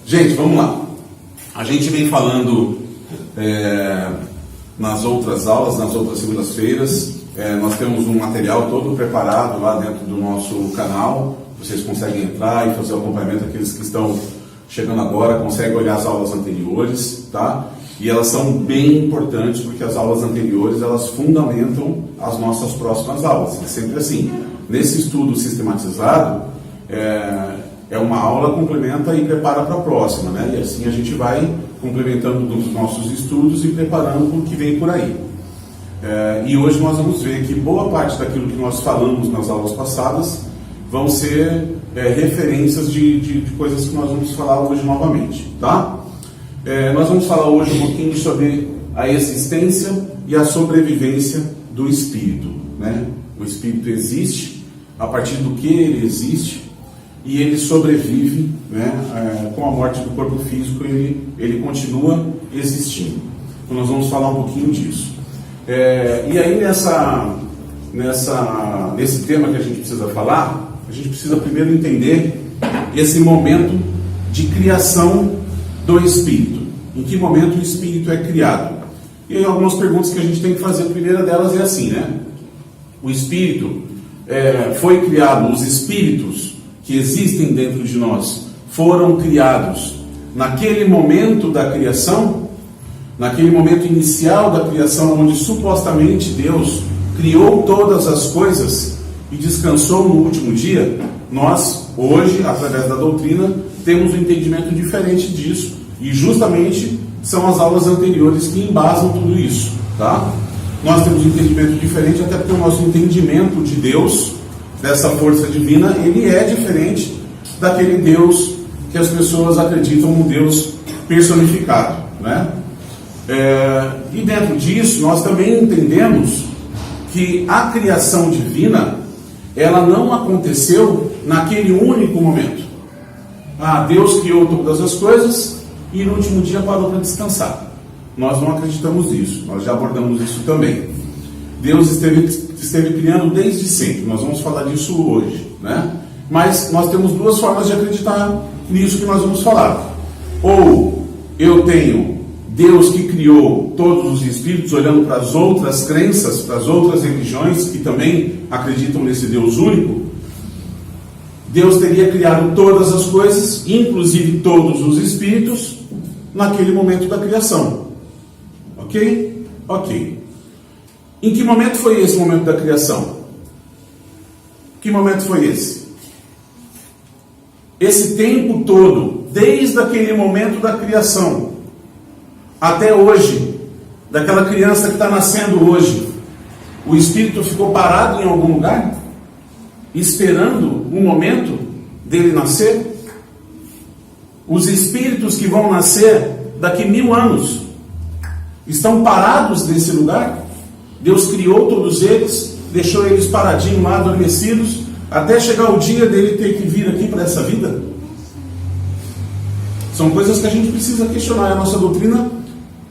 Gente, vamos lá. A gente vem falando nas outras aulas, nas outras segundas-feiras. Nós temos um material todo preparado lá dentro do nosso canal. Vocês conseguem entrar e fazer o acompanhamento. Aqueles que estão chegando agora conseguem olhar as aulas anteriores, tá? E elas são bem importantes porque as aulas anteriores elas fundamentam as nossas próximas aulas. É sempre assim. Nesse estudo sistematizado, uma aula complementa e prepara para a próxima, né? E assim a gente vai complementando os nossos estudos e preparando o que vem por aí. E hoje nós vamos ver que boa parte daquilo que nós falamos nas aulas passadas vão ser referências de coisas que nós vamos falar hoje novamente, tá? Nós vamos falar hoje um pouquinho sobre a existência e a sobrevivência do espírito, né? O espírito existe a partir do que ele existe e ele sobrevive, né? Com a morte do corpo físico ele continua existindo. Então nós vamos falar um pouquinho disso. E aí nesse tema que a gente precisa falar, a gente precisa primeiro entender esse momento de criação do espírito. Em que momento o espírito é criado? E aí algumas perguntas que a gente tem que fazer. A primeira delas é assim, né? O espírito foi criado, os espíritos que existem dentro de nós foram criados naquele momento da criação, naquele momento inicial da criação, onde supostamente Deus criou todas as coisas e descansou no último dia. Nós, hoje, através da doutrina, temos um entendimento diferente disso, e justamente são as aulas anteriores que embasam tudo isso, tá? Nós temos um entendimento diferente, até porque o nosso entendimento de Deus, dessa força divina, ele é diferente daquele Deus que as pessoas acreditam um Deus personificado, né? E dentro disso, nós também entendemos que a criação divina, ela não aconteceu naquele único momento. Deus criou todas as coisas e no último dia parou para descansar. Nós não acreditamos nisso, nós já abordamos isso também. Deus esteve criando desde sempre, nós vamos falar disso hoje, né? Mas nós temos duas formas de acreditar nisso que nós vamos falar. Ou eu tenho Deus que criou todos os espíritos, olhando para as outras crenças, para as outras religiões que também acreditam nesse Deus único. Deus teria criado todas as coisas, inclusive todos os espíritos, naquele momento da criação. Ok? Ok. Em que momento foi esse momento da criação? Que momento foi esse? Esse tempo todo, desde aquele momento da criação até hoje, daquela criança que está nascendo hoje, o espírito ficou parado em algum lugar, esperando o momento dele nascer? Os espíritos que vão nascer daqui 1000 anos estão parados nesse lugar? Deus criou todos eles, deixou eles paradinhos lá, adormecidos, até chegar o dia dele ter que vir aqui para essa vida? São coisas que a gente precisa questionar. A nossa doutrina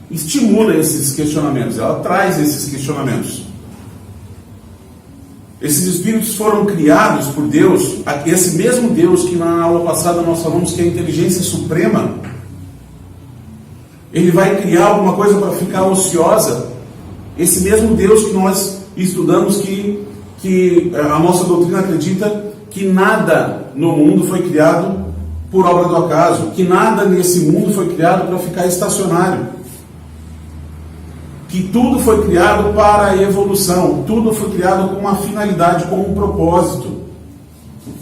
estimula esses questionamentos, ela traz esses questionamentos. Esses espíritos foram criados por Deus, esse mesmo Deus que na aula passada nós falamos que é a inteligência suprema. Ele vai criar alguma coisa para ficar ociosa? Esse mesmo Deus que nós estudamos, que a nossa doutrina acredita que nada no mundo foi criado por obra do acaso, que nada nesse mundo foi criado para ficar estacionário, que tudo foi criado para a evolução, tudo foi criado com uma finalidade, com um propósito.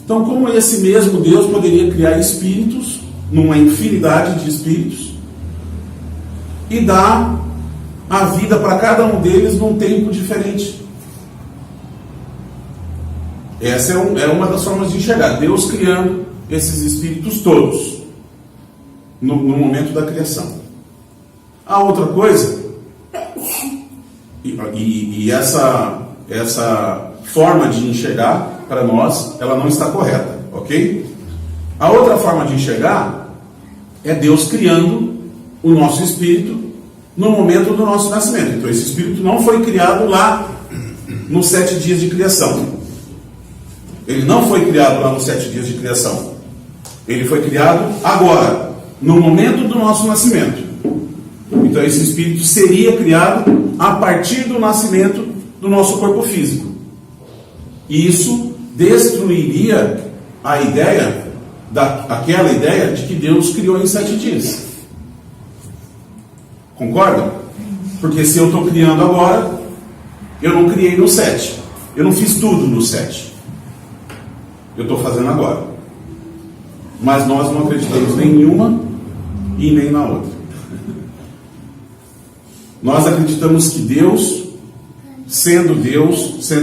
Então, como esse mesmo Deus poderia criar espíritos, numa infinidade de espíritos, e dar a vida para cada um deles num tempo diferente? Essa é uma das formas de enxergar Deus criando esses espíritos todos no momento da criação. A outra coisa, e essa forma de enxergar, para nós, ela não está correta, ok? A outra forma de enxergar é Deus criando o nosso espírito no momento do nosso nascimento. Então esse espírito não foi criado lá nos 7 dias de criação. Ele não foi criado lá nos 7 dias de criação. Ele foi criado agora. no momento do nosso nascimento. Então esse espírito seria criado a partir do nascimento do nosso corpo físico. E isso destruiria a ideia, aquela ideia de que Deus criou em 7 dias. Concordam? Porque se eu estou criando agora, eu não criei no 7. Eu não fiz tudo no 7. Eu estou fazendo agora. Mas nós não acreditamos nem em uma e nem na outra. Nós acreditamos que Deus, sendo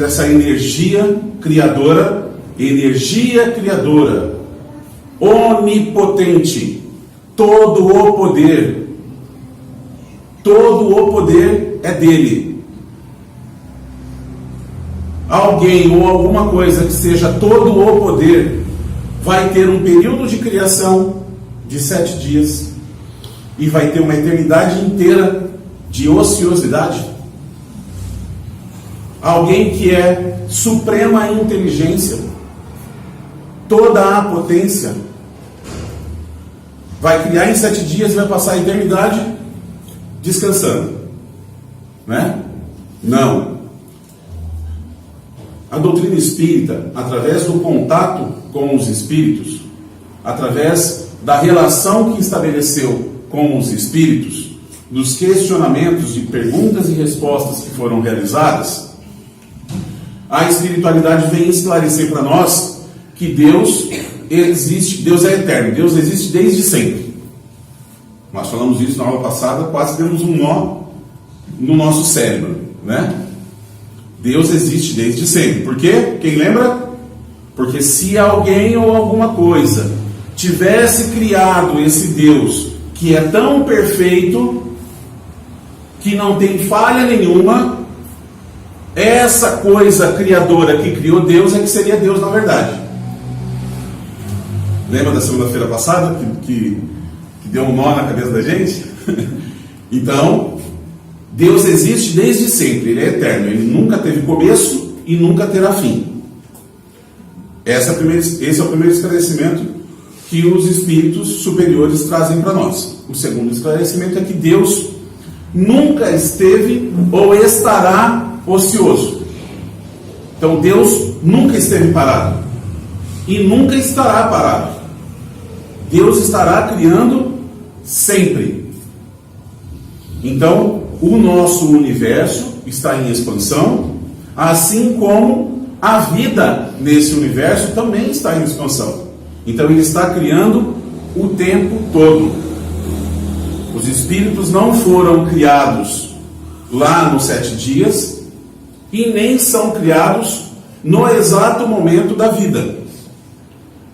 essa energia criadora, onipotente, todo o poder é dele. Alguém ou alguma coisa que seja todo o poder vai ter um período de criação de 7 dias e vai ter uma eternidade inteira de ociosidade. Alguém que é suprema inteligência, toda a potência, vai criar em 7 dias e vai passar a eternidade descansando, né? Não. A doutrina espírita, através do contato com os espíritos, através da relação que estabeleceu com os espíritos, dos questionamentos de perguntas e respostas que foram realizadas, a espiritualidade vem esclarecer para nós que Deus existe, Deus é eterno, Deus existe desde sempre. Nós falamos isso na aula passada, quase demos um nó no nosso cérebro, né? Deus existe desde sempre. Por quê? Quem lembra? Porque se alguém ou alguma coisa tivesse criado esse Deus que é tão perfeito, que não tem falha nenhuma, essa coisa criadora que criou Deus é que seria Deus na verdade. Lembra da segunda-feira passada que deu um nó na cabeça da gente? Então, Deus existe desde sempre, Ele é eterno, Ele nunca teve começo e nunca terá fim. Esse é o primeiro esclarecimento que os espíritos superiores trazem para nós. O segundo esclarecimento é que Deus nunca esteve ou estará ocioso. Então Deus nunca esteve parado e nunca estará parado. Deus estará criando sempre. Então o nosso universo está em expansão, assim como a vida nesse universo também está em expansão. Então Ele está criando o tempo todo. Os espíritos não foram criados lá nos 7 dias e nem são criados no exato momento da vida.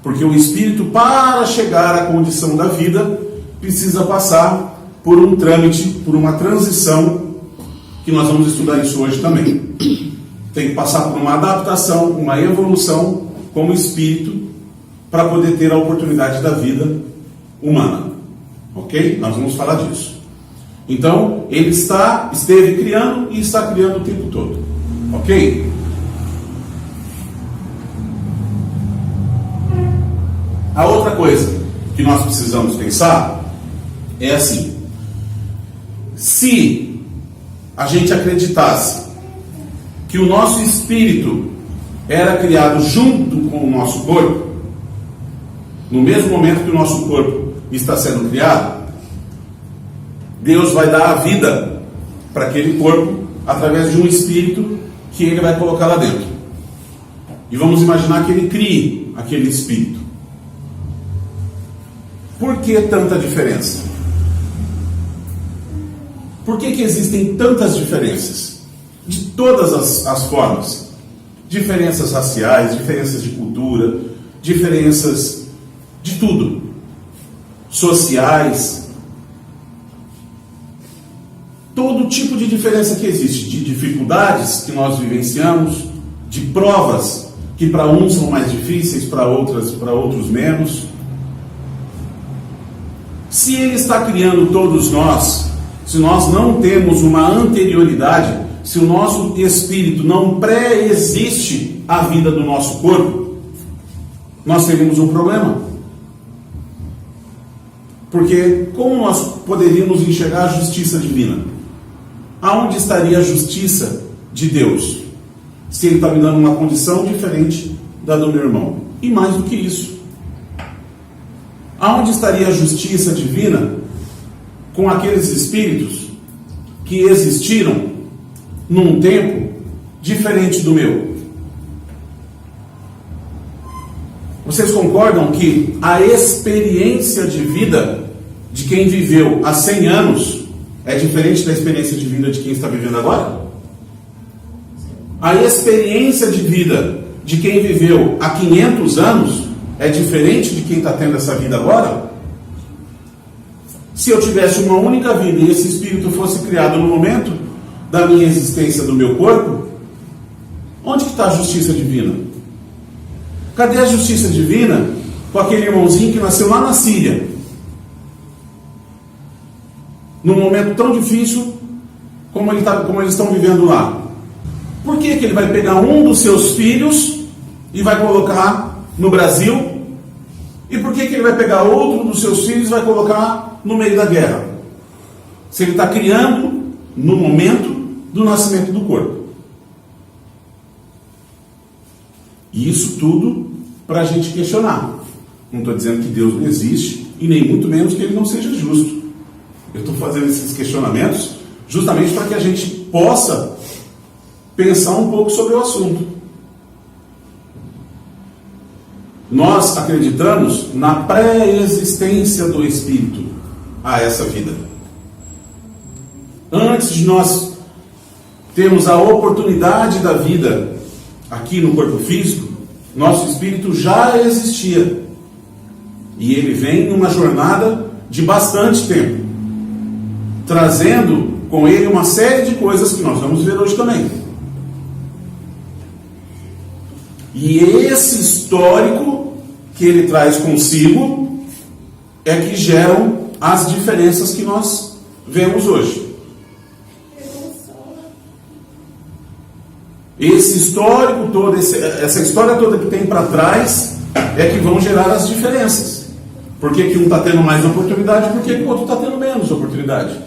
Porque o espírito, para chegar à condição da vida, precisa passar por um trâmite, por uma transição, que nós vamos estudar isso hoje também. Tem que passar por uma adaptação, uma evolução como espírito, para poder ter a oportunidade da vida humana. Ok? Nós vamos falar disso. Então, Ele esteve criando e está criando o tempo todo. Ok? A outra coisa que nós precisamos pensar é assim: se a gente acreditasse que o nosso espírito era criado junto com o nosso corpo, no mesmo momento que o nosso corpo está sendo criado, Deus vai dar a vida para aquele corpo através de um espírito que Ele vai colocar lá dentro. E vamos imaginar que Ele crie aquele espírito. Por que tanta diferença? Por que existem tantas diferenças? De todas as formas. Diferenças raciais, diferenças de cultura, diferenças de tudo. Sociais. Todo tipo de diferença que existe. De dificuldades que nós vivenciamos, de provas que para uns são mais difíceis, para outros menos. Se Ele está criando todos nós, se nós não temos uma anterioridade, se o nosso espírito não pré-existe à vida do nosso corpo, nós teríamos um problema. Porque como nós poderíamos enxergar a justiça divina? Aonde estaria a justiça de Deus? Se Ele está me dando uma condição diferente da do meu irmão. E mais do que isso, aonde estaria a justiça divina com aqueles espíritos que existiram num tempo diferente do meu? Vocês concordam que a experiência de vida de quem viveu há 100 anos é diferente da experiência de vida de quem está vivendo agora? A experiência de vida de quem viveu há 500 anos é diferente de quem está tendo essa vida agora? Se eu tivesse uma única vida e esse espírito fosse criado no momento da minha existência do meu corpo, onde que está a justiça divina? Cadê a justiça divina com aquele irmãozinho que nasceu lá na Síria? Num momento tão difícil como eles estão vivendo lá. Por que ele vai pegar um dos seus filhos e vai colocar no Brasil? E por que ele vai pegar outro dos seus filhos e vai colocar no meio da guerra? Se ele está criando no momento do nascimento do corpo. E isso tudo para a gente questionar. Não estou dizendo que Deus não existe e nem muito menos que Ele não seja justo. Eu estou fazendo esses questionamentos justamente para que a gente possa pensar um pouco sobre o assunto. Nós acreditamos na pré-existência do Espírito a essa vida. Antes de nós termos a oportunidade da vida aqui no corpo físico, nosso Espírito já existia. E ele vem numa jornada de bastante tempo, trazendo com ele uma série de coisas que nós vamos ver hoje também. E esse histórico que ele traz consigo é que geram as diferenças que nós vemos hoje. Esse histórico todo, essa história toda que tem para trás é que vão gerar as diferenças. Por que um está tendo mais oportunidade? Por que o outro está tendo menos oportunidade?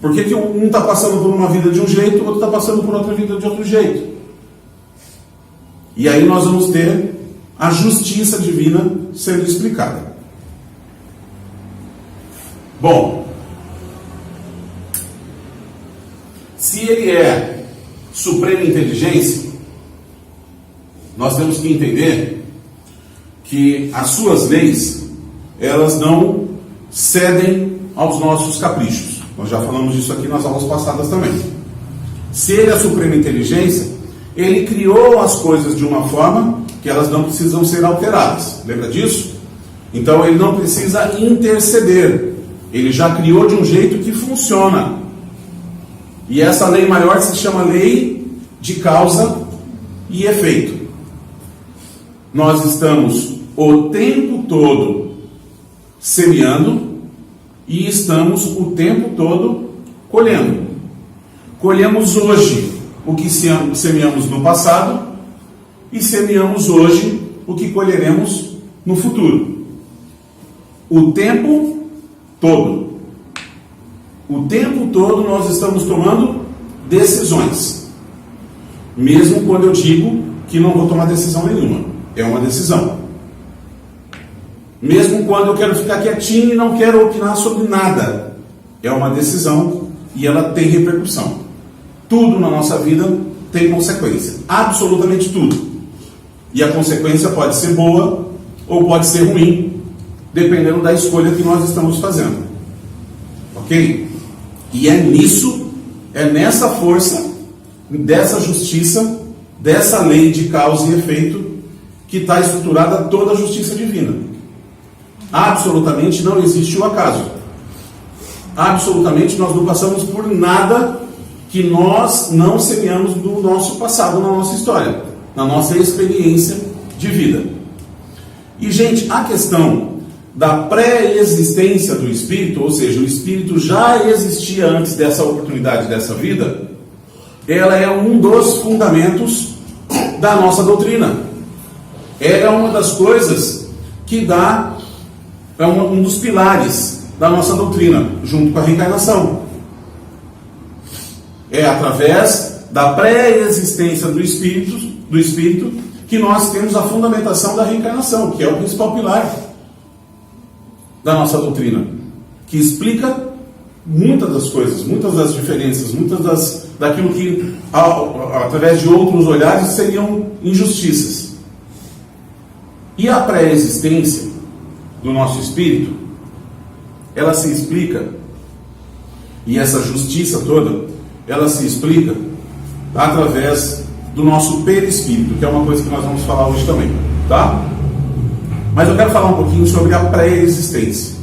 Por que um está passando por uma vida de um jeito, o outro está passando por outra vida de outro jeito? E aí nós vamos ter a justiça divina sendo explicada. Bom, se ele é suprema inteligência, nós temos que entender que as suas leis, elas não cedem aos nossos caprichos. Nós já falamos disso aqui nas aulas passadas também. Se ele é a suprema inteligência, ele criou as coisas de uma forma que elas não precisam ser alteradas. Lembra disso? Então ele não precisa interceder. Ele já criou de um jeito que funciona. E essa lei maior se chama lei de causa e efeito. Nós estamos o tempo todo semeando e estamos o tempo todo colhendo. Colhemos hoje o que semeamos no passado e semeamos hoje o que colheremos no futuro. O tempo todo. O tempo todo nós estamos tomando decisões. Mesmo quando eu digo que não vou tomar decisão nenhuma. É uma decisão. Mesmo quando eu quero ficar quietinho e não quero opinar sobre nada. É uma decisão e ela tem repercussão. Tudo na nossa vida tem consequência. Absolutamente tudo. E a consequência pode ser boa ou pode ser ruim, dependendo da escolha que nós estamos fazendo. Ok? E é nisso, é nessa força, dessa justiça, dessa lei de causa e efeito, que está estruturada toda a justiça divina. Absolutamente não existe o acaso. Absolutamente nós não passamos por nada que nós não semeamos do nosso passado, na nossa história, na nossa experiência de vida. E, gente, a questão da pré-existência do Espírito, ou seja, o Espírito já existia antes dessa oportunidade, dessa vida, ela é um dos fundamentos da nossa doutrina. Ela é uma das coisas que dá, é um dos pilares da nossa doutrina, junto com a reencarnação. É através da pré-existência do Espírito que nós temos a fundamentação da reencarnação, que é o principal pilar da nossa doutrina, que explica muitas das coisas, muitas das diferenças, daquilo que, através de outros olhares, seriam injustiças. E a pré-existência do nosso espírito, ela se explica, e essa justiça toda, ela se explica através do nosso perispírito, que é uma coisa que nós vamos falar hoje também, tá? Mas eu quero falar um pouquinho sobre a pré-existência.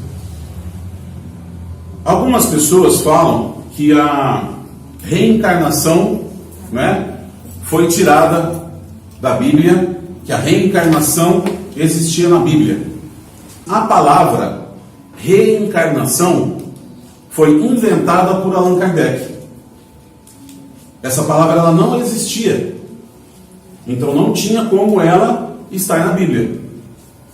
Algumas pessoas falam que a reencarnação, né, foi tirada da Bíblia, que a reencarnação existia na Bíblia. A palavra reencarnação foi inventada por Allan Kardec. Essa palavra ela não existia. Então não tinha como ela estar na Bíblia.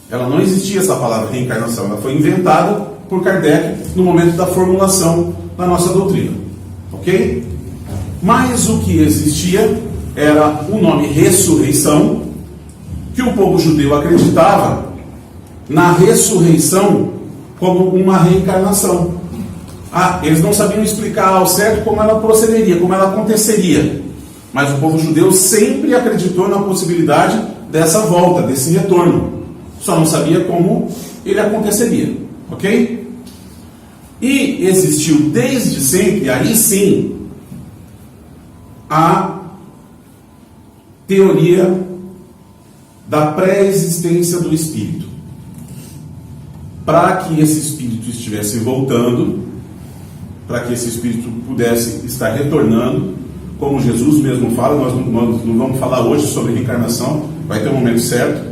Ela não existia, essa palavra reencarnação. Ela foi inventada por Kardec no momento da formulação da nossa doutrina. Ok? Mas o que existia era o nome ressurreição, que o povo judeu acreditava na ressurreição como uma reencarnação. Eles não sabiam explicar ao certo como ela procederia, como ela aconteceria. Mas o povo judeu sempre acreditou na possibilidade dessa volta, desse retorno. Só não sabia como ele aconteceria. Ok? E existiu desde sempre, aí sim, a teoria da pré-existência do espírito. Para que esse espírito estivesse voltando, para que esse espírito pudesse estar retornando, como Jesus mesmo fala, nós não vamos falar hoje sobre reencarnação, vai ter um momento certo,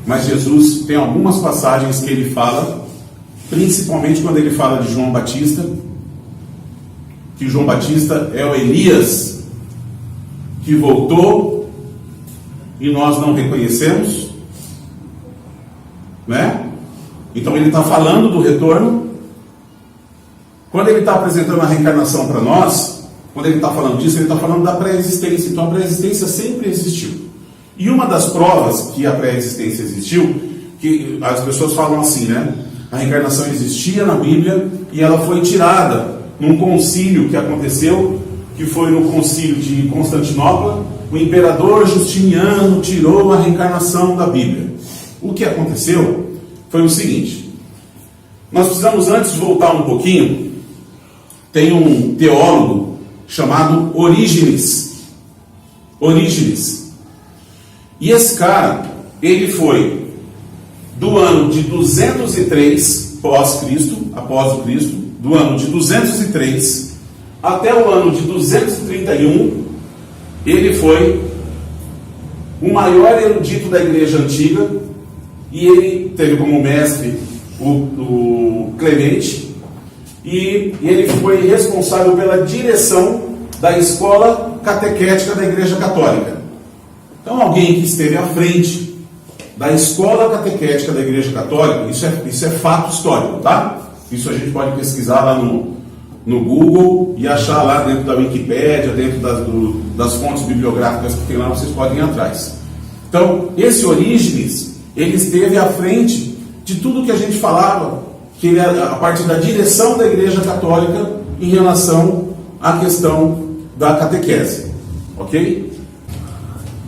mas Jesus tem algumas passagens que ele fala, principalmente quando ele fala de João Batista, que João Batista é o Elias que voltou e nós não reconhecemos, né? Então ele está falando do retorno. Quando ele está apresentando a reencarnação para nós, quando ele está falando disso, ele está falando da pré-existência. Então a pré-existência sempre existiu. E uma das provas que a pré-existência existiu, que as pessoas falam assim, né? A reencarnação existia na Bíblia e ela foi tirada num concílio que aconteceu, que foi no concílio de Constantinopla. O imperador Justiniano tirou a reencarnação da Bíblia. O que aconteceu foi o seguinte: nós precisamos antes voltar um pouquinho. Tem um teólogo chamado Orígenes. E esse cara, ele foi do ano de 203 após o Cristo, do ano de 203 até o ano de 231, ele foi o maior erudito da Igreja Antiga, e ele teve como mestre o Clemente, e ele foi responsável pela direção da escola catequética da Igreja Católica. Então, alguém que esteve à frente da escola catequética da Igreja Católica, isso é fato histórico, tá? Isso a gente pode pesquisar lá no Google e achar lá dentro da Wikipédia, dentro das fontes bibliográficas que tem lá, vocês podem ir atrás. Então, esse Orígenes, ele esteve à frente de tudo que a gente falava, que ele era a parte da direção da Igreja Católica em relação à questão da catequese. Ok?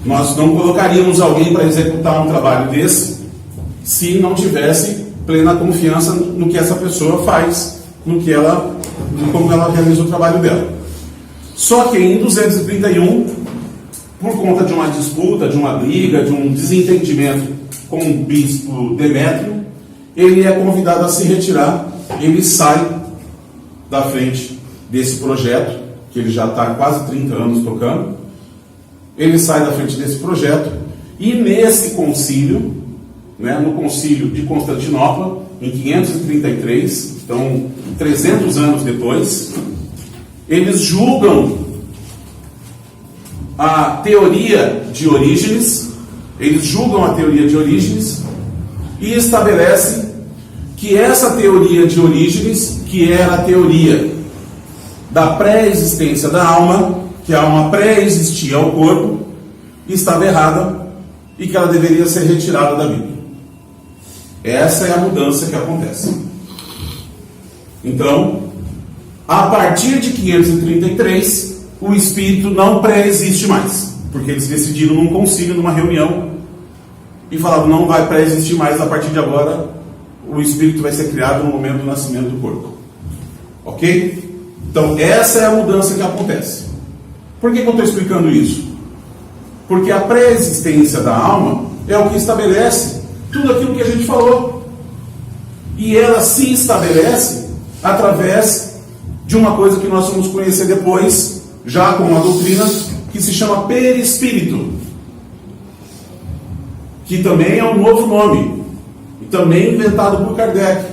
Nós não colocaríamos alguém para executar um trabalho desse se não tivesse plena confiança no que essa pessoa faz, como ela realiza o trabalho dela. Só que em 231, por conta de uma disputa, de uma briga, de um desentendimento com o bispo Demétrio, ele é convidado a se retirar. Ele sai da frente desse projeto, que ele já está há quase 30 anos tocando. Ele sai da frente desse projeto, e nesse concílio, né, no concílio de Constantinopla, em 533, então 300 anos depois, eles julgam a teoria de Orígenes, e estabelecem que essa teoria de Orígenes, que era a teoria da pré-existência da alma, que a alma pré-existia ao corpo, estava errada e que ela deveria ser retirada da Bíblia. Essa é a mudança que acontece. Então, a partir de 533, o Espírito não pré-existe mais, porque eles decidiram num concílio, numa reunião, e falaram, não vai pré-existir mais, a partir de agora, o Espírito vai ser criado no momento do nascimento do corpo. Ok? Então, essa é a mudança que acontece. Por que eu estou explicando isso? Porque a pré-existência da alma é o que estabelece tudo aquilo que a gente falou. E ela se estabelece através de uma coisa que nós vamos conhecer depois, já com a doutrina, que se chama perispírito, que também é um novo nome, e também inventado por Kardec,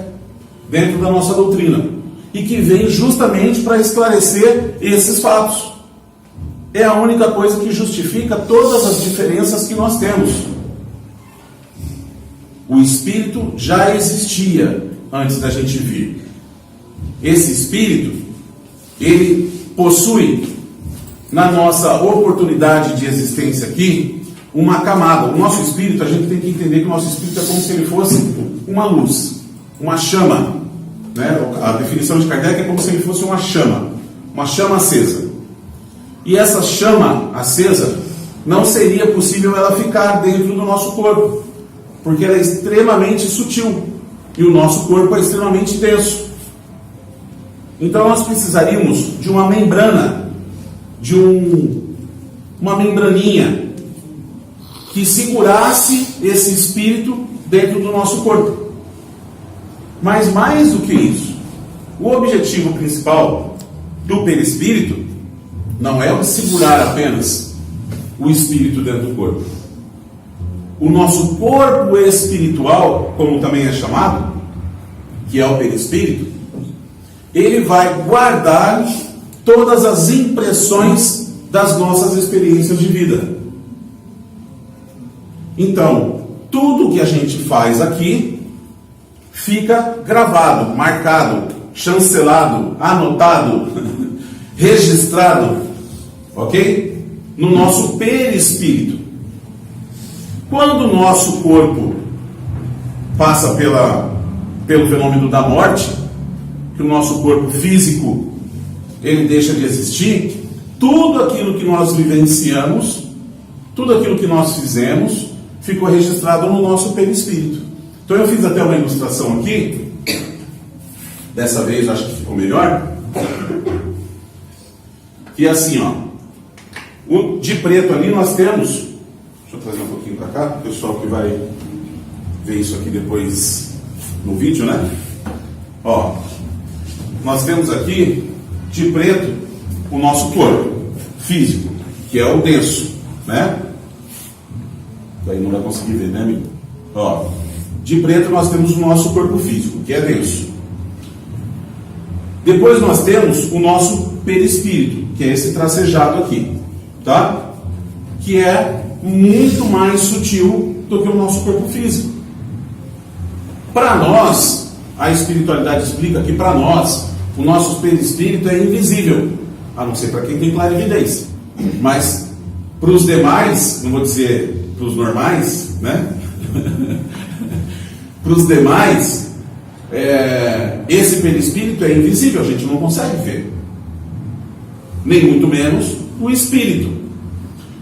dentro da nossa doutrina, e que vem justamente para esclarecer esses fatos. É a única coisa que justifica todas as diferenças que nós temos. O Espírito já existia antes da gente vir. Esse Espírito, ele possui, na nossa oportunidade de existência aqui, uma camada. O nosso Espírito, a gente tem que entender que o nosso Espírito é como se ele fosse uma luz, uma chama, né? A definição de Kardec é como se ele fosse uma chama acesa. E essa chama acesa, não seria possível ela ficar dentro do nosso corpo, porque ela é extremamente sutil, e o nosso corpo é extremamente denso. Então nós precisaríamos de uma membrana, de uma membraninha, que segurasse esse espírito dentro do nosso corpo. Mas mais do que isso, o objetivo principal do perispírito não é o de segurar apenas o espírito dentro do corpo. O nosso corpo espiritual, como também é chamado, que é o perispírito, ele vai guardar todas as impressões das nossas experiências de vida. Então, tudo que a gente faz aqui fica gravado, marcado, chancelado, anotado, registrado, ok? No nosso perispírito. Quando o nosso corpo passa pelo fenômeno da morte, que o nosso corpo físico ele deixa de existir, tudo aquilo que nós vivenciamos, tudo aquilo que nós fizemos, ficou registrado no nosso perispírito. Então eu fiz até uma ilustração aqui, dessa vez acho que ficou melhor, que é assim, ó, de preto ali nós temos, deixa eu trazer um pouquinho para cá, o pessoal que vai ver isso aqui depois no vídeo, né? Ó, nós temos aqui de preto o nosso corpo físico, que é o denso, né? Daí não vai conseguir ver, né, amigo? Ó, de preto nós temos o nosso corpo físico, que é denso. Depois nós temos o nosso perispírito, que é esse tracejado aqui, tá? Que é muito mais sutil do que o nosso corpo físico. Para nós, a espiritualidade explica que para nós, o nosso perispírito é invisível, a não ser para quem tem clarividência. Mas para os demais, não vou dizer para os normais, né? Para os demais, esse perispírito é invisível, a gente não consegue ver. Nem muito menos o espírito.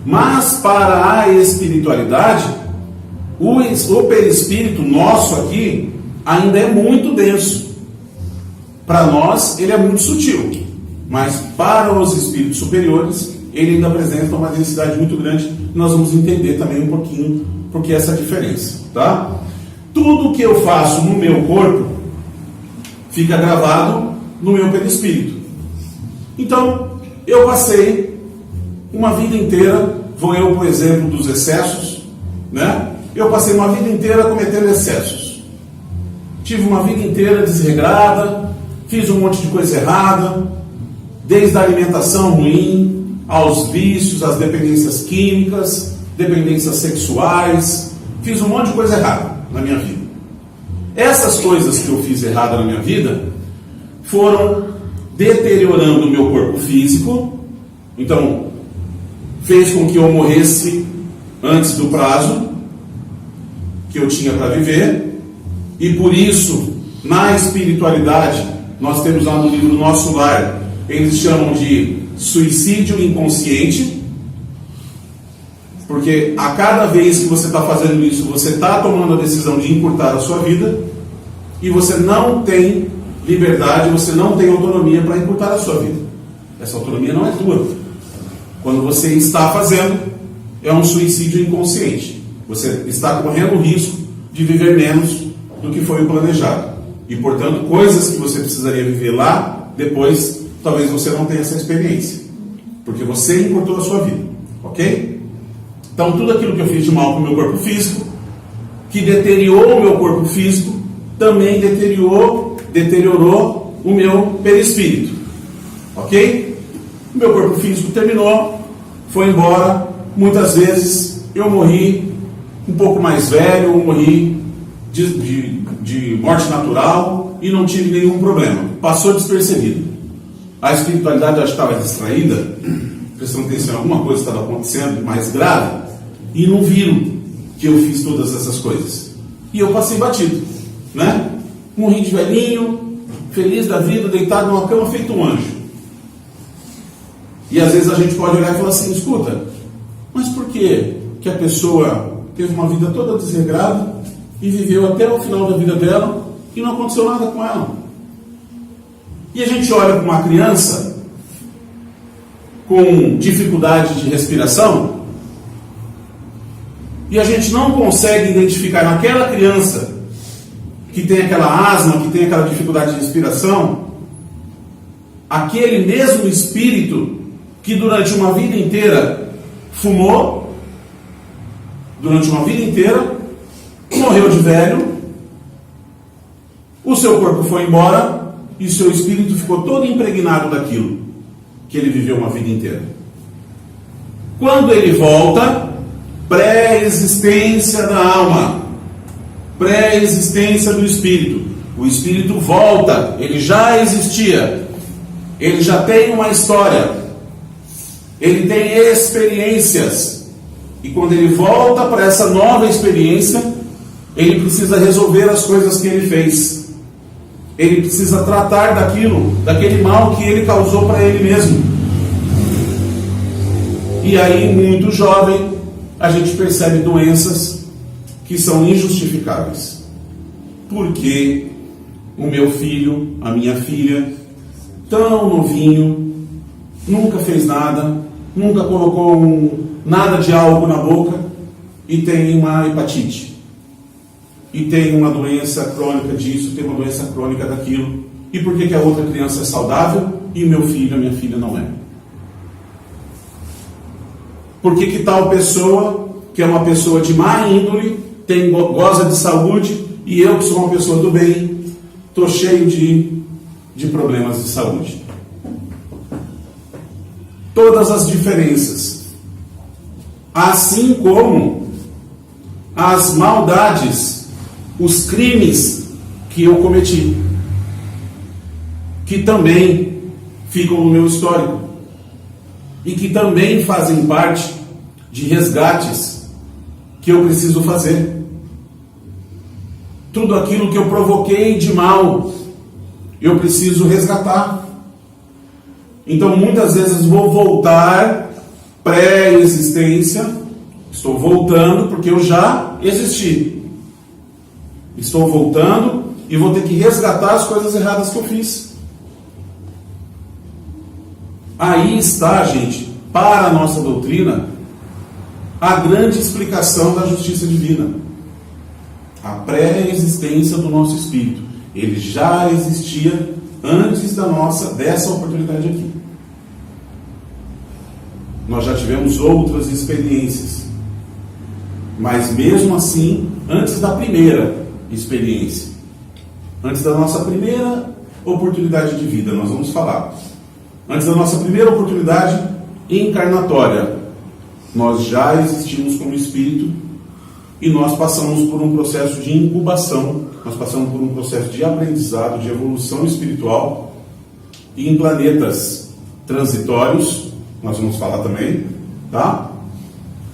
Mas para a espiritualidade, o perispírito nosso aqui ainda é muito denso. Para nós, ele é muito sutil. Mas para os espíritos superiores, ele ainda apresenta uma densidade muito grande. Nós vamos entender também um pouquinho porque essa diferença, tá? Tudo que eu faço no meu corpo fica gravado no meu perispírito. Então, eu passei uma vida inteira, vou eu, por exemplo, dos excessos, né? Eu passei uma vida inteira cometendo excessos. Tive uma vida inteira desregrada, fiz um monte de coisa errada, desde a alimentação ruim, aos vícios, às dependências químicas, dependências sexuais, fiz um monte de coisa errada na minha vida. essas coisas que eu fiz errado na minha vida foram deteriorando o meu corpo físico. Então, fez com que eu morresse antes do prazo que eu tinha para viver. E por isso, na espiritualidade, nós temos lá no livro Nosso Lar, eles chamam de suicídio inconsciente, porque a cada vez que você está fazendo isso, você está tomando a decisão de encurtar a sua vida, e você não tem liberdade, você não tem autonomia para encurtar a sua vida. Essa autonomia não é tua. Quando você está fazendo, é um suicídio inconsciente. Você está correndo o risco de viver menos do que foi o planejado. E, portanto, coisas que você precisaria viver lá, depois, talvez você não tenha essa experiência. Porque você encurtou a sua vida. Ok? Então, tudo aquilo que eu fiz de mal com o meu corpo físico, que deteriorou o meu corpo físico, também deteriorou o meu perispírito. Ok? O meu corpo físico terminou, foi embora. Muitas vezes eu morri um pouco mais velho, eu morri de morte natural e não tive nenhum problema. Passou despercebido. A espiritualidade, eu acho que estava distraída, prestando atenção em alguma coisa que estava acontecendo mais grave, e não viram que eu fiz todas essas coisas. E eu passei batido, né? Morri de velhinho, feliz da vida, deitado numa cama feito um anjo. E às vezes a gente pode olhar e falar assim, escuta, mas por que a pessoa teve uma vida toda desregrada e viveu até o final da vida dela e não aconteceu nada com ela? E a gente olha para uma criança com dificuldade de respiração e a gente não consegue identificar naquela criança que tem aquela asma, que tem aquela dificuldade de respiração, aquele mesmo espírito que durante uma vida inteira fumou, durante uma vida inteira, morreu de velho, o seu corpo foi embora e o seu espírito ficou todo impregnado daquilo que ele viveu uma vida inteira. Quando ele volta, pré-existência da alma, pré-existência do espírito, o espírito volta, ele já existia, ele já tem uma história, ele tem experiências, e quando ele volta para essa nova experiência, ele precisa resolver as coisas que ele fez. Ele precisa tratar daquele mal que ele causou para ele mesmo. E aí, muito jovem, a gente percebe doenças que são injustificáveis. Porque o meu filho, a minha filha, tão novinho, nunca fez nada, nunca colocou nada de álcool na boca e tem uma hepatite. E tem uma doença crônica disso, tem uma doença crônica daquilo. E por que a outra criança é saudável e o meu filho, a minha filha não é? Por que tal pessoa, que é uma pessoa de má índole, goza de saúde, e eu, que sou uma pessoa do bem, estou cheio de problemas de saúde? Todas as diferenças, assim como as maldades, os crimes que eu cometi, que também ficam no meu histórico e que também fazem parte de resgates que eu preciso fazer. Tudo aquilo que eu provoquei de mal, eu preciso resgatar. Então, muitas vezes vou voltar pré-existência, estou voltando porque eu já existi. Estou voltando e vou ter que resgatar as coisas erradas que eu fiz. Aí está, gente, para a nossa doutrina, a grande explicação da justiça divina. A pré-existência do nosso espírito. Ele já existia antes dessa oportunidade aqui. Nós já tivemos outras experiências. Mas mesmo assim, antes da primeira experiência, antes da nossa primeira oportunidade de vida, nós vamos falar, antes da nossa primeira oportunidade encarnatória, nós já existimos como espírito e nós passamos por um processo de incubação, nós passamos por um processo de aprendizado, de evolução espiritual, e em planetas transitórios, nós vamos falar também, tá?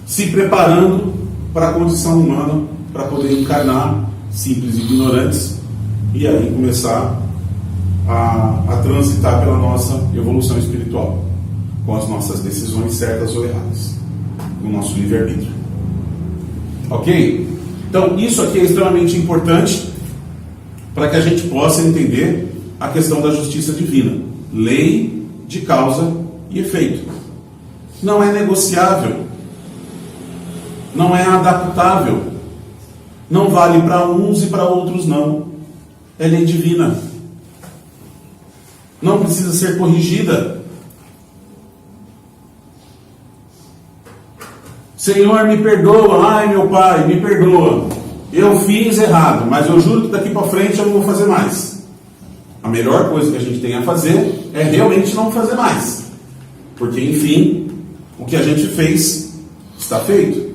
Se preparando para a condição humana, para poder encarnar simples e ignorantes, e aí começar a transitar pela nossa evolução espiritual, com as nossas decisões certas ou erradas, com o nosso livre-arbítrio. Ok? Então, isso aqui é extremamente importante para que a gente possa entender a questão da justiça divina. Lei de causa e efeito. Não é negociável. Não é adaptável. Não vale para uns e para outros não. É lei divina. Não precisa ser corrigida. Senhor, me perdoa. Ai, meu Pai, me perdoa. Eu fiz errado, mas eu juro que daqui para frente eu não vou fazer mais. A melhor coisa que a gente tem a fazer é realmente não fazer mais. Porque, enfim, o que a gente fez está feito.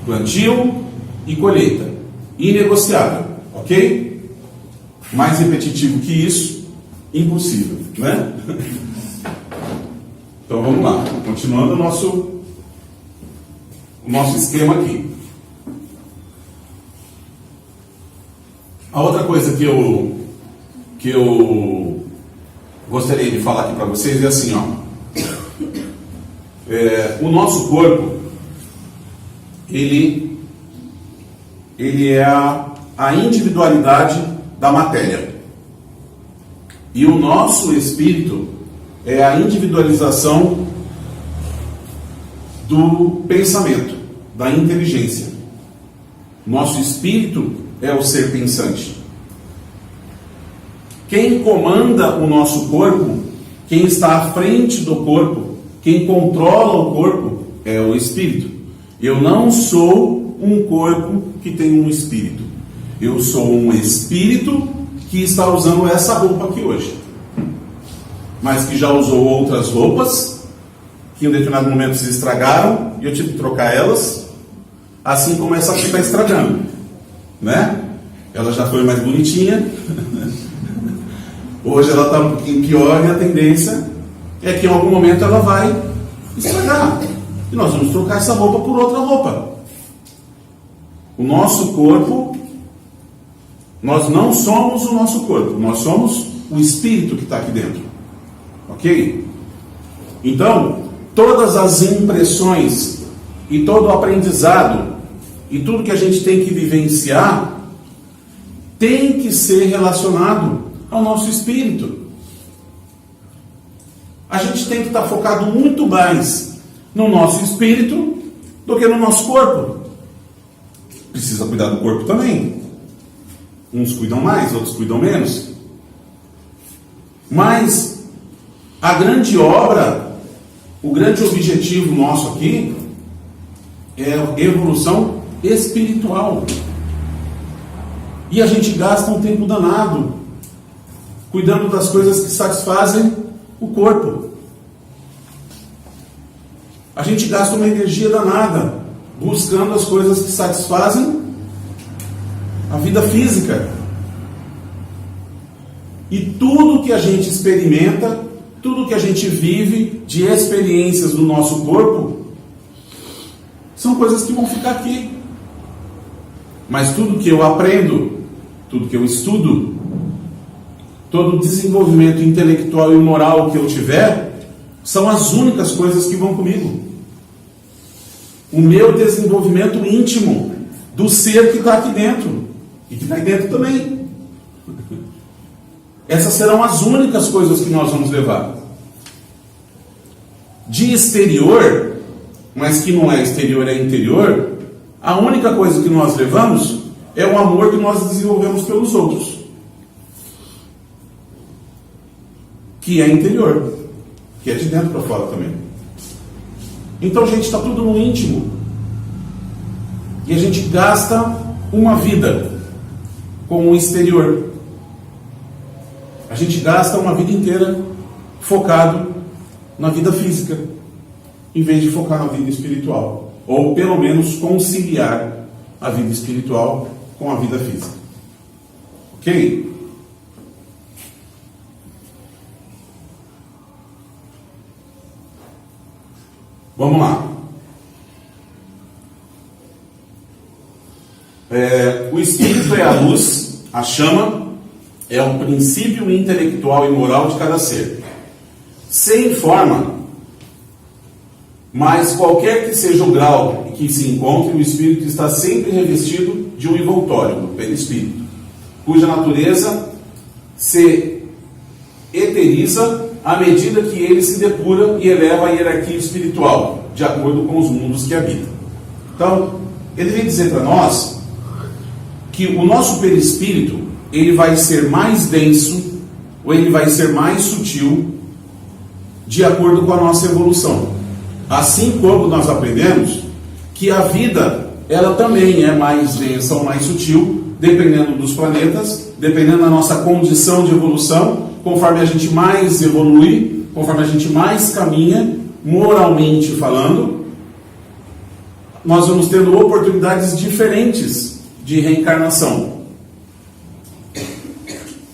Plantio e colheita. Inegociável. Ok? Mais repetitivo que isso, impossível, né? Então vamos lá, continuando o nosso esquema aqui. A outra coisa que eu gostaria de falar aqui para vocês é assim, ó. O nosso corpo, ele é a individualidade da matéria. E o nosso espírito é a individualização do pensamento, da inteligência. Nosso espírito é o ser pensante. Quem comanda o nosso corpo, quem está à frente do corpo, quem controla o corpo, é o espírito. Eu não sou um corpo que tem um espírito. Eu sou um espírito que está usando essa roupa aqui hoje, mas que já usou outras roupas, que em um determinado momento se estragaram, e eu tive que trocar elas, assim como essa aqui está estragando, né? Ela já foi mais bonitinha, hoje ela está um pouquinho pior, e a tendência é que em algum momento ela vai estragar, e nós vamos trocar essa roupa por outra roupa. O nosso corpo, nós não somos o nosso corpo, nós somos o espírito que está aqui dentro. Ok? Então, todas as impressões e todo o aprendizado e tudo que a gente tem que vivenciar tem que ser relacionado ao nosso espírito. A gente tem que estar focado muito mais no nosso espírito do que no nosso corpo. Precisa cuidar do corpo também. Uns cuidam mais, outros cuidam menos. Mas a grande obra, o grande objetivo nosso aqui é a evolução espiritual. E a gente gasta um tempo danado cuidando das coisas que satisfazem o corpo. A gente gasta uma energia danada buscando as coisas que satisfazem a vida física. E tudo que a gente experimenta, tudo que a gente vive de experiências no nosso corpo, são coisas que vão ficar aqui. Mas tudo que eu aprendo, tudo que eu estudo, todo o desenvolvimento intelectual e moral que eu tiver, são as únicas coisas que vão comigo. O meu desenvolvimento íntimo do ser que está aqui dentro e que está aí dentro também. Essas serão as únicas coisas que nós vamos levar. De exterior, mas que não é exterior, é interior, a única coisa que nós levamos é o amor que nós desenvolvemos pelos outros, que é interior, que é de dentro para fora também. Então, gente, está tudo no íntimo. E a gente gasta uma vida com o exterior. A gente gasta uma vida inteira focado na vida física, em vez de focar na vida espiritual. ou pelo menos conciliar a vida espiritual com a vida física. Ok? Vamos lá. O espírito é a luz, a chama, é o princípio intelectual e moral de cada ser. Sem forma, mas qualquer que seja o grau em que se encontre, o espírito está sempre revestido de um envoltório, do perispírito, cuja natureza se eteriza à medida que ele se depura e eleva a hierarquia espiritual, de acordo com os mundos que habita. Então, ele vem dizer para nós que o nosso perispírito, ele vai ser mais denso, ou ele vai ser mais sutil, de acordo com a nossa evolução. Assim como nós aprendemos que a vida, ela também é mais densa ou mais sutil, dependendo dos planetas, dependendo da nossa condição de evolução. Conforme a gente mais evolui, conforme a gente mais caminha, moralmente falando, nós vamos tendo oportunidades diferentes de reencarnação.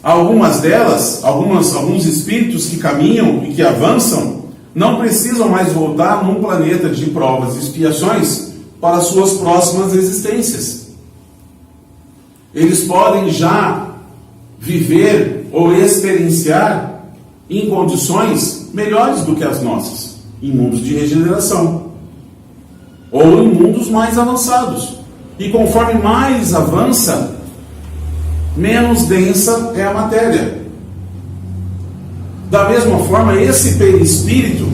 Algumas delas, alguns espíritos que caminham e que avançam, não precisam mais voltar num planeta de provas e expiações para suas próximas existências. Eles podem já viver ou experienciar em condições melhores do que as nossas, em mundos de regeneração, ou em mundos mais avançados. E conforme mais avança, menos densa é a matéria. Da mesma forma, esse perispírito,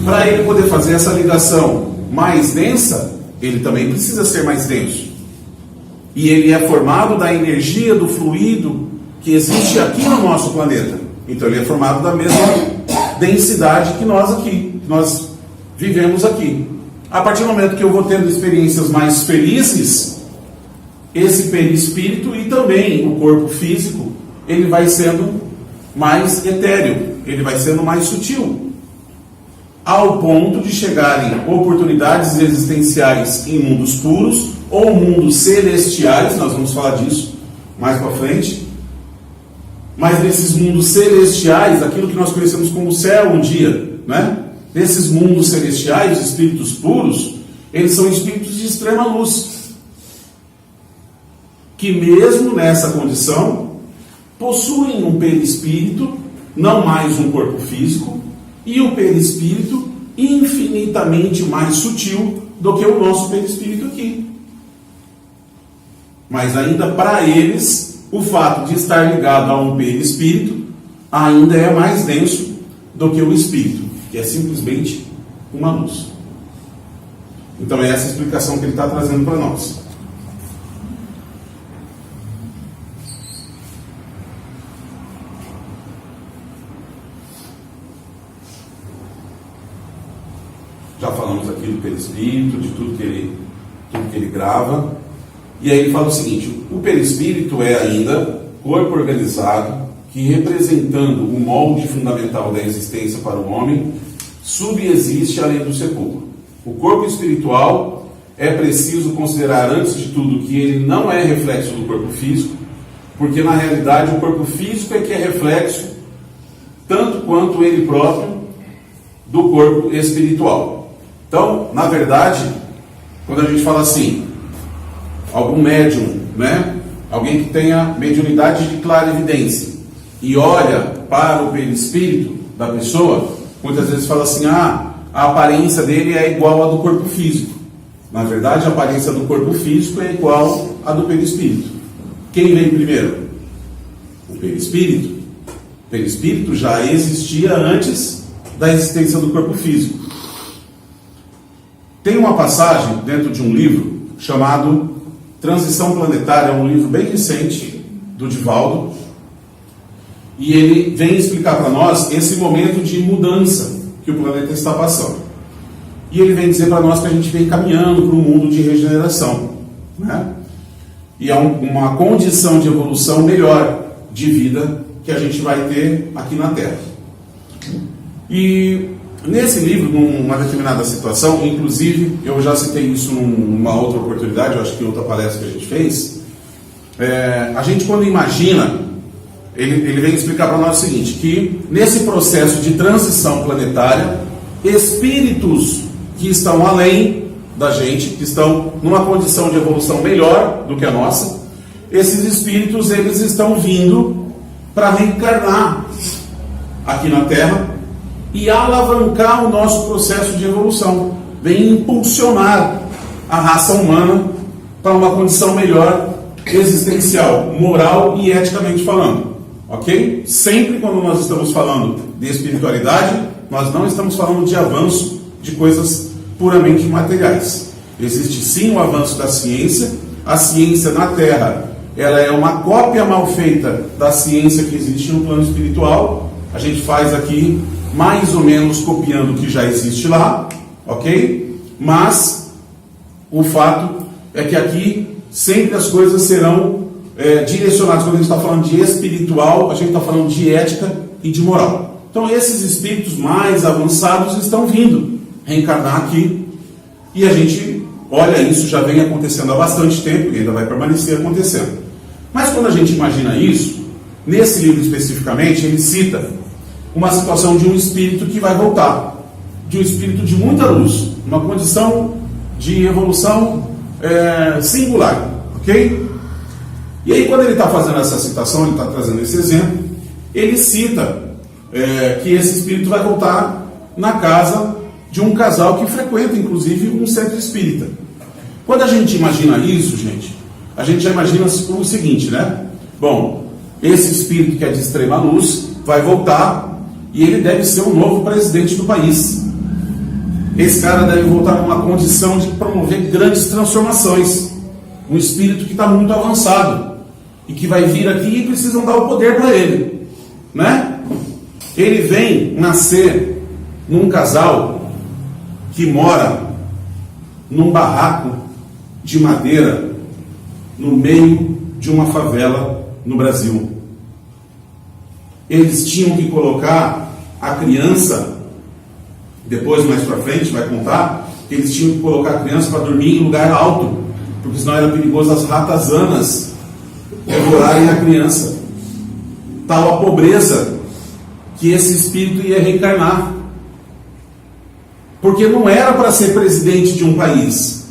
para ele poder fazer essa ligação mais densa, ele também precisa ser mais denso. E ele é formado da energia do fluido que existe aqui no nosso planeta. Então ele é formado da mesma densidade que nós aqui, que nós vivemos aqui. A partir do momento que eu vou tendo experiências mais felizes, esse perispírito e também o corpo físico, ele vai sendo mais etéreo, ele vai sendo mais sutil, ao ponto de chegarem oportunidades existenciais em mundos puros ou mundos celestiais. Nós vamos falar disso mais para frente. Mas nesses mundos celestiais, aquilo que nós conhecemos como céu um dia, né? Nesses mundos celestiais, espíritos puros, eles são espíritos de extrema luz, que mesmo nessa condição, possuem um perispírito, não mais um corpo físico, e um perispírito infinitamente mais sutil do que o nosso perispírito aqui. Mas ainda para eles, o fato de estar ligado a um perispírito ainda é mais denso do que o espírito, que é simplesmente uma luz. Então é essa a explicação que ele está trazendo para nós. Já falamos aqui do perispírito, de tudo que ele grava. E aí ele fala o seguinte: o perispírito é ainda corpo organizado que, representando o molde fundamental da existência para o homem, subexiste além do sepulcro. O corpo espiritual é preciso considerar antes de tudo que ele não é reflexo do corpo físico, porque na realidade o corpo físico é que é reflexo, tanto quanto ele próprio, do corpo espiritual. Então, na verdade, quando a gente fala assim, algum médium, né? Alguém que tenha mediunidade de clarividência e olha para o perispírito da pessoa, muitas vezes fala assim: a aparência dele é igual à do corpo físico. Na verdade, a aparência do corpo físico é igual à do perispírito. Quem vem primeiro? O perispírito. O perispírito já existia antes da existência do corpo físico. Tem uma passagem dentro de um livro chamado Transição Planetária, é um livro bem recente do Divaldo, e ele vem explicar para nós esse momento de mudança que o planeta está passando. E ele vem dizer para nós que a gente vem caminhando para um mundo de regeneração, né? E é uma condição de evolução melhor de vida que a gente vai ter aqui na Terra. E Nesse livro, numa determinada situação, inclusive, eu já citei isso numa outra oportunidade, eu acho que em outra palestra que a gente fez, a gente quando imagina, ele vem explicar para nós o seguinte, que nesse processo de transição planetária, espíritos que estão além da gente, que estão numa condição de evolução melhor do que a nossa, esses espíritos eles estão vindo para reencarnar aqui na Terra e alavancar o nosso processo de evolução, vem impulsionar a raça humana para uma condição melhor existencial, moral e eticamente falando, ok? Sempre quando nós estamos falando de espiritualidade, nós não estamos falando de avanço de coisas puramente materiais. Existe sim o avanço da ciência. A ciência na Terra, ela é uma cópia mal feita da ciência que existe no plano espiritual. A gente faz aqui mais ou menos copiando o que já existe lá, ok? Mas o fato é que aqui sempre as coisas serão direcionadas. Quando a gente está falando de espiritual, a gente está falando de ética e de moral. Então esses espíritos mais avançados estão vindo reencarnar aqui, e a gente olha, isso já vem acontecendo há bastante tempo e ainda vai permanecer acontecendo. Mas quando a gente imagina isso, nesse livro especificamente, ele cita uma situação de um espírito que vai voltar, de um espírito de muita luz, uma condição de evolução singular, ok? E aí quando ele está fazendo essa citação, ele está trazendo esse exemplo, ele cita que esse espírito vai voltar na casa de um casal que frequenta, inclusive, um centro espírita. Quando a gente imagina isso, gente, a gente já imagina o seguinte, né? Bom, esse espírito que é de extrema luz vai voltar e ele deve ser o novo presidente do país. Esse cara deve voltar numa condição de promover grandes transformações. Um espírito que está muito avançado e que vai vir aqui e precisam dar o poder para ele, né? Ele vem nascer num casal que mora num barraco de madeira no meio de uma favela no Brasil. Eles tinham que colocar a criança, depois mais para frente vai contar, que eles tinham que colocar a criança para dormir em lugar alto, porque senão era perigoso as ratazanas devorarem a criança. Tal a pobreza que esse espírito ia reencarnar. Porque não era para ser presidente de um país.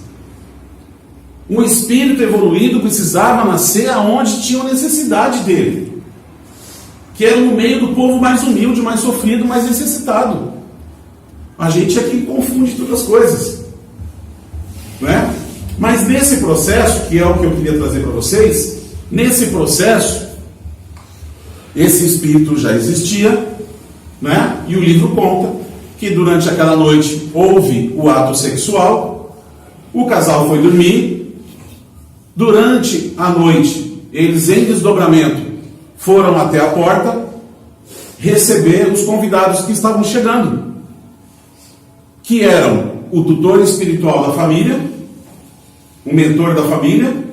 Um espírito evoluído precisava nascer aonde tinha necessidade dele, que era no meio do povo mais humilde, mais sofrido, mais necessitado. A gente aqui confunde todas as coisas, né? Mas nesse processo, que é o que eu queria trazer para vocês, nesse processo, esse espírito já existia, né? E o livro conta que durante aquela noite houve o ato sexual, o casal foi dormir, durante a noite eles em desdobramento foram até a porta receber os convidados que estavam chegando, que eram o tutor espiritual da família, o mentor da família,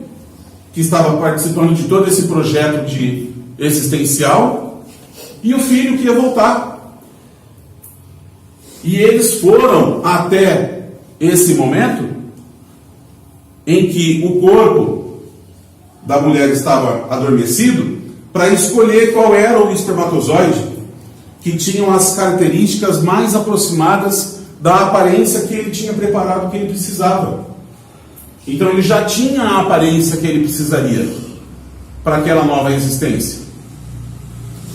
que estava participando de todo esse projeto de existencial, e o filho que ia voltar. E eles foram até esse momento em que o corpo da mulher estava adormecido para escolher qual era o espermatozoide que tinham as características mais aproximadas da aparência que ele tinha preparado, que ele precisava. Então ele já tinha a aparência que ele precisaria para aquela nova existência.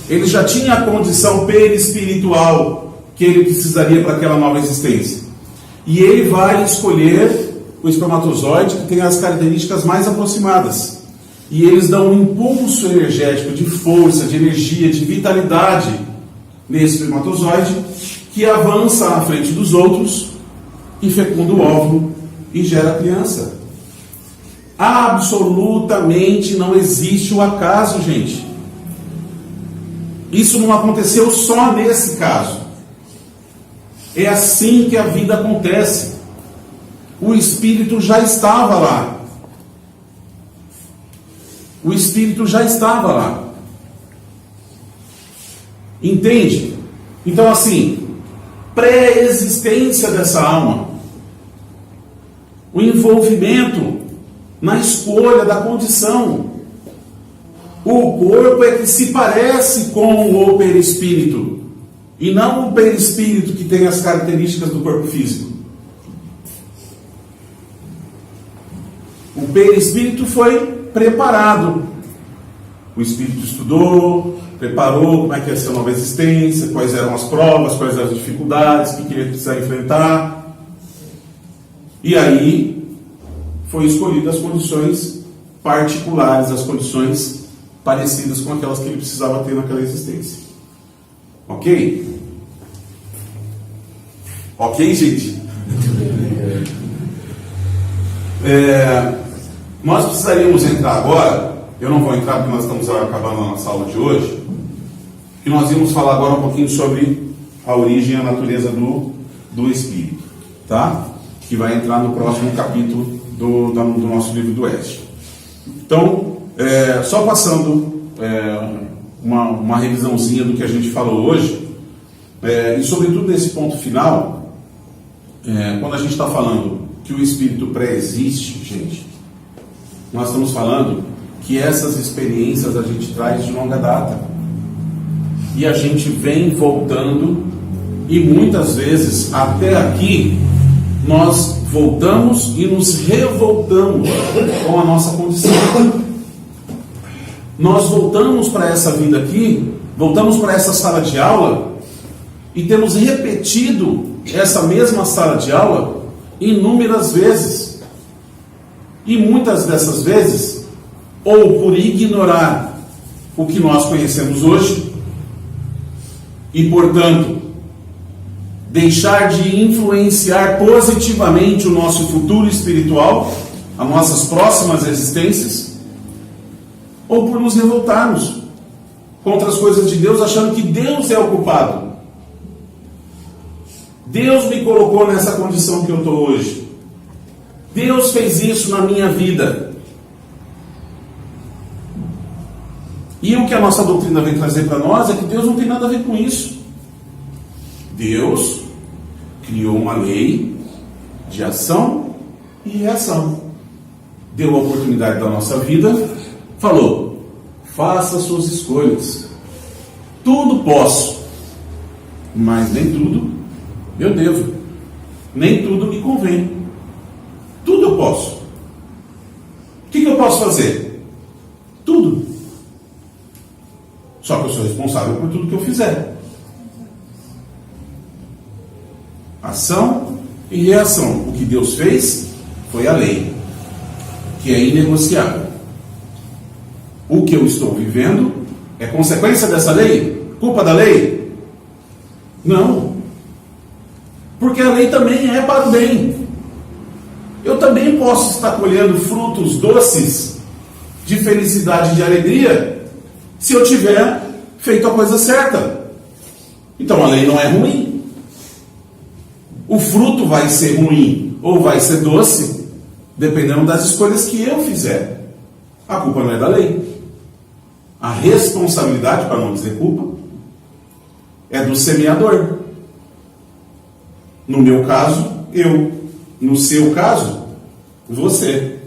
Ele já tinha a condição perispiritual que ele precisaria para aquela nova existência. E ele vai escolher o espermatozoide que tem as características mais aproximadas. E eles dão um impulso energético de força, de energia, de vitalidade nesse espermatozoide, que avança à frente dos outros e fecunda o óvulo e gera a criança. Absolutamente não existe o acaso, gente. Isso não aconteceu só nesse caso. É assim que a vida acontece. O espírito já estava lá. O espírito já estava lá. Entende? Então, assim, pré-existência dessa alma, o envolvimento na escolha da condição. O corpo é que se parece com o perispírito, e não o perispírito que tem as características do corpo físico. O perispírito foi preparado. O espírito estudou, preparou como é que ia ser a nova existência, quais eram as provas, quais eram as dificuldades, o que ele ia precisar enfrentar. E aí foi escolhidas as condições particulares, as condições parecidas com aquelas que ele precisava ter naquela existência. Ok? Ok, gente? Nós precisaríamos entrar agora, eu não vou entrar porque nós estamos acabando a nossa aula de hoje, e nós íamos falar agora um pouquinho sobre a origem e a natureza do Espírito, tá? Que vai entrar no próximo capítulo do nosso livro do Oeste. Então, só passando uma revisãozinha do que a gente falou hoje, e sobretudo nesse ponto final, quando a gente está falando que o Espírito pré-existe, gente, nós estamos falando que essas experiências a gente traz de longa data, e a gente vem voltando, e muitas vezes até aqui nós voltamos e nos revoltamos com a nossa condição. Nós voltamos para essa vida aqui, voltamos para essa sala de aula e temos repetido essa mesma sala de aula inúmeras vezes. E muitas dessas vezes, ou por ignorar o que nós conhecemos hoje, e portanto deixar de influenciar positivamente o nosso futuro espiritual, as nossas próximas existências, ou por nos revoltarmos contra as coisas de Deus, achando que Deus é o culpado. Deus me colocou nessa condição que eu estou hoje. Deus fez isso na minha vida. E o que a nossa doutrina vem trazer para nós é que Deus não tem nada a ver com isso. Deus criou uma lei de ação e reação. Deu a oportunidade da nossa vida, falou: faça suas escolhas. Tudo posso, mas nem tudo eu devo. Nem tudo me convém. Tudo eu posso. O que eu posso fazer? Tudo. Só que eu sou responsável por tudo que eu fizer. Ação e reação. O que Deus fez foi a lei, que é inegociável. O que eu estou vivendo é consequência dessa lei? Culpa da lei? Não. Porque a lei também é para o bem. Eu também posso estar colhendo frutos doces de felicidade e de alegria se eu tiver feito a coisa certa. Então a lei não é ruim. O fruto vai ser ruim ou vai ser doce, dependendo das escolhas que eu fizer. A culpa não é da lei. A responsabilidade, para não dizer culpa, é do semeador. No meu caso, eu. No seu caso, você.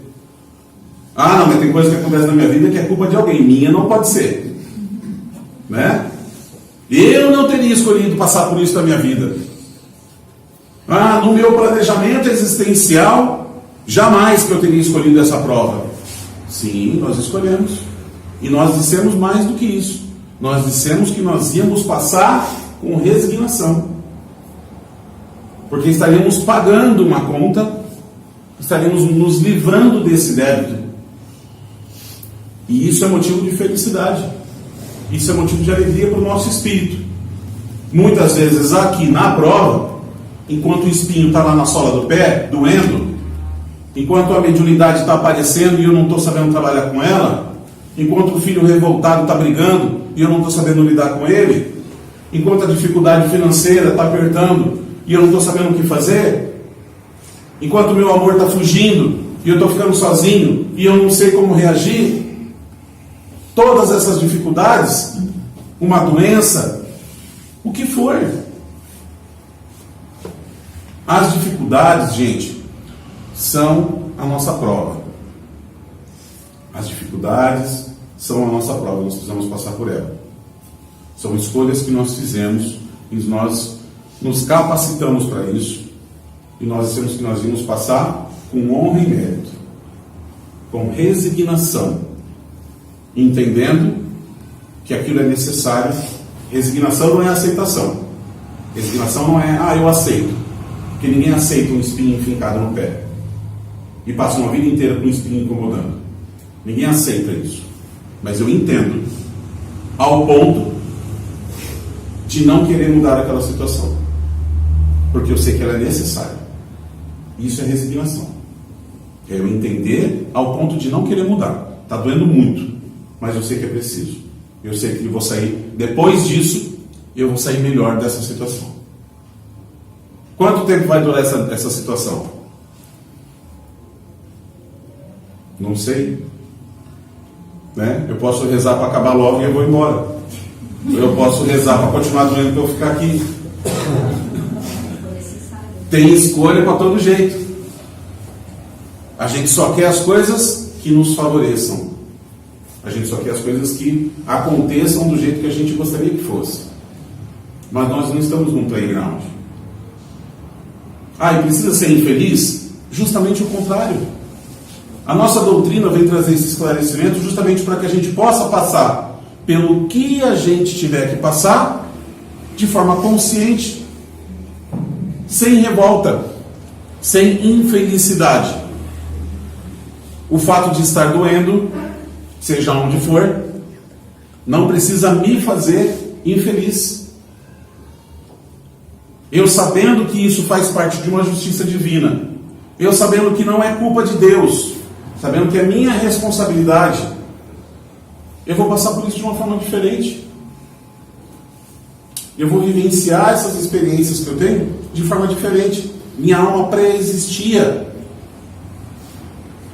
Ah, não, mas tem coisa que acontece na minha vida que é culpa de alguém. Minha não pode ser. Né? Eu não teria escolhido passar por isso na minha vida. Ah, no meu planejamento existencial, jamais que eu teria escolhido essa prova. Sim, nós escolhemos. E nós dissemos mais do que isso. Nós dissemos que nós íamos passar com resignação. Porque estaríamos pagando uma conta, estaríamos nos livrando desse débito. E isso é motivo de felicidade. Isso é motivo de alegria para o nosso espírito. Muitas vezes aqui na prova, enquanto o espinho está lá na sola do pé, doendo, enquanto a mediunidade está aparecendo e eu não estou sabendo trabalhar com ela, enquanto o filho revoltado está brigando e eu não estou sabendo lidar com ele, enquanto a dificuldade financeira está apertando e eu não estou sabendo o que fazer, enquanto o meu amor está fugindo e eu estou ficando sozinho e eu não sei como reagir, todas essas dificuldades, uma doença, o que for, As dificuldades, gente, são a nossa prova. As dificuldades são a nossa prova, nós precisamos passar por ela. São escolhas que nós fizemos e nós nos capacitamos para isso, e nós dissemos que nós íamos passar com honra e mérito, com resignação, entendendo que aquilo é necessário. Resignação não é aceitação. Resignação não é, eu aceito. Porque ninguém aceita um espinho enfincado no pé e passa uma vida inteira com um espinho incomodando. Ninguém aceita isso. Mas eu entendo ao ponto de não querer mudar aquela situação, porque eu sei que ela é necessária. Isso é resignação. É eu entender ao ponto de não querer mudar. Está doendo muito, mas eu sei que é preciso. Eu sei que eu vou sair, depois disso, eu vou sair melhor dessa situação. Quanto tempo vai durar essa situação? Não sei. Né? Eu posso rezar para acabar logo e eu vou embora. Eu posso rezar para continuar doendo para eu ficar aqui. Tem escolha para todo jeito. A gente só quer as coisas que nos favoreçam. A gente só quer as coisas que aconteçam do jeito que a gente gostaria que fosse. Mas nós não estamos num playground. E precisa ser infeliz? Justamente o contrário. A nossa doutrina vem trazer esse esclarecimento justamente para que a gente possa passar pelo que a gente tiver que passar de forma consciente, sem revolta, sem infelicidade. O fato de estar doendo, seja onde for, não precisa me fazer infeliz. Eu sabendo que isso faz parte de uma justiça divina, eu sabendo que não é culpa de Deus, sabendo que é minha responsabilidade, eu vou passar por isso de uma forma diferente. Eu vou vivenciar essas experiências que eu tenho de forma diferente. Minha alma pré-existia.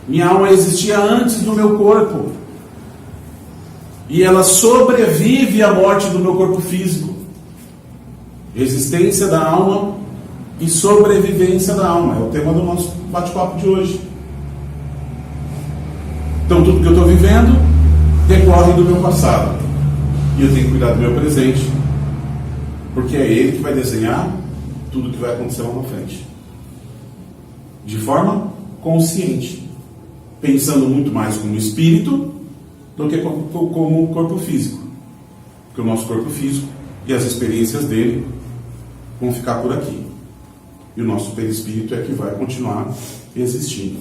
Minha alma existia antes do meu corpo. E ela sobrevive à morte do meu corpo físico. Existência da alma e sobrevivência da alma. É o tema do nosso bate-papo de hoje. Então tudo que eu estou vivendo decorre do meu passado. E eu tenho que cuidar do meu presente. Porque é ele que vai desenhar tudo que vai acontecer lá na frente. De forma consciente. Pensando muito mais como espírito do que como corpo físico. Porque o nosso corpo físico e as experiências dele vão ficar por aqui. E o nosso perispírito é que vai continuar existindo.